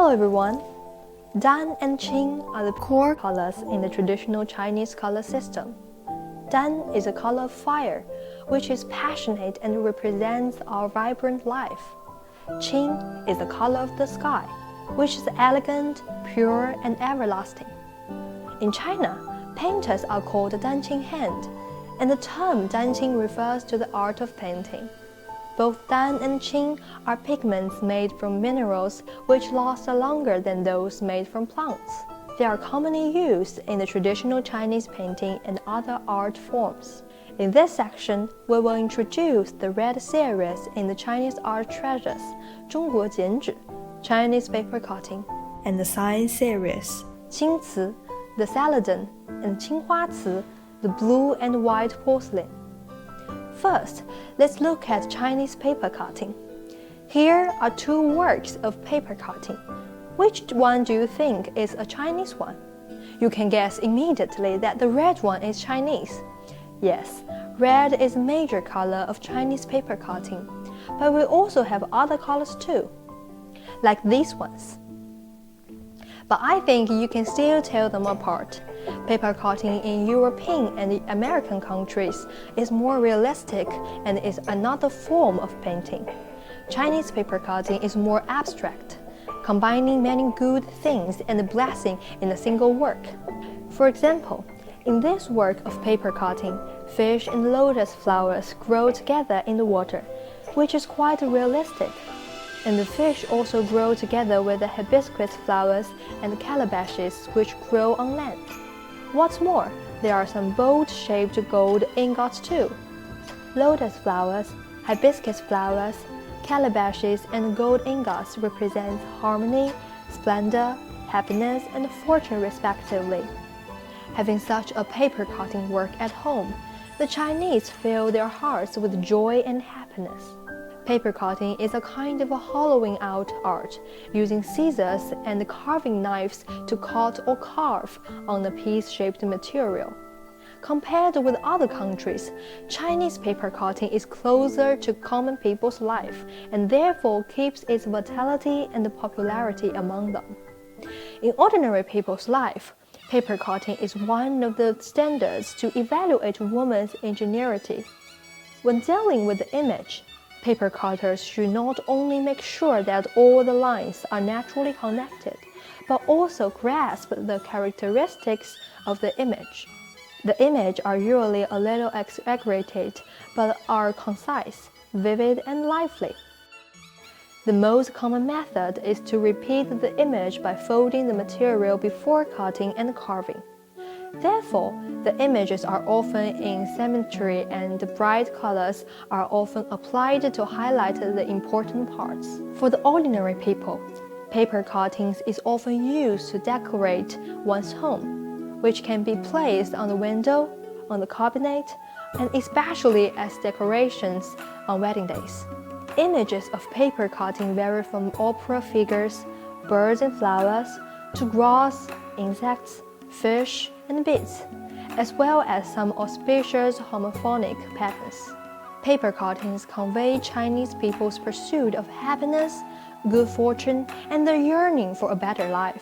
Hello everyone! Dan and Qing are the core colors in the traditional Chinese color system. Dan is a color of fire, which is passionate and represents our vibrant life. Qing is the color of the sky, which is elegant, pure, and everlasting. In China, painters are called danqing hand, and the term danqing refers to the art of painting. Both Dan and Qing are pigments made from minerals which last longer than those made from plants. They are commonly used in the traditional Chinese painting and other art forms. In this section, we will introduce the red series in the Chinese art treasures, 中国剪纸, Chinese paper cutting, and the science series, 青瓷, the celadon, and 青花瓷, the blue and white porcelain. First, let's look at Chinese paper cutting. Here are two works of paper cutting. Which one do you think is a Chinese one? You can guess immediately that the red one is Chinese. Yes, red is a major color of Chinese paper cutting, but we also have other colors too, like these ones. But I think you can still tell them apart. Paper cutting in European and American countries is more realistic and is another form of painting. Chinese paper cutting is more abstract, combining many good things and a blessing in a single work. For example, in this work of paper cutting, fish and lotus flowers grow together in the water, which is quite realistic. And the fish also grow together with the hibiscus flowers and calabashes which grow on land. What's more, there are some boat-shaped gold ingots too. Lotus flowers, hibiscus flowers, calabashes, and gold ingots represent harmony, splendor, happiness, and fortune respectively. Having such a paper cutting work at home, the Chinese fill their hearts with joy and happiness. Paper cutting is a kind of a hollowing out art, using scissors and carving knives to cut or carve on a piece-shaped material. Compared with other countries, Chinese paper cutting is closer to common people's life and therefore keeps its vitality and popularity among them. In ordinary people's life, paper cutting is one of the standards to evaluate women's ingenuity. When dealing with the image, paper cutters should not only make sure that all the lines are naturally connected, but also grasp the characteristics of the image. The images are usually a little exaggerated, but are concise, vivid, and lively. The most common method is to repeat the image by folding the material before cutting and carving. Therefore, the images are often in symmetry and the bright colors are often applied to highlight the important parts. For the ordinary people, paper cuttings is often used to decorate one's home, which can be placed on the window, on the cabinet, and especially as decorations on wedding days. Images of paper cutting vary from opera figures, birds and flowers, to grass, insects, fish, and beads, as well as some auspicious homophonic patterns. Paper cuttings convey Chinese people's pursuit of happiness, good fortune, and their yearning for a better life.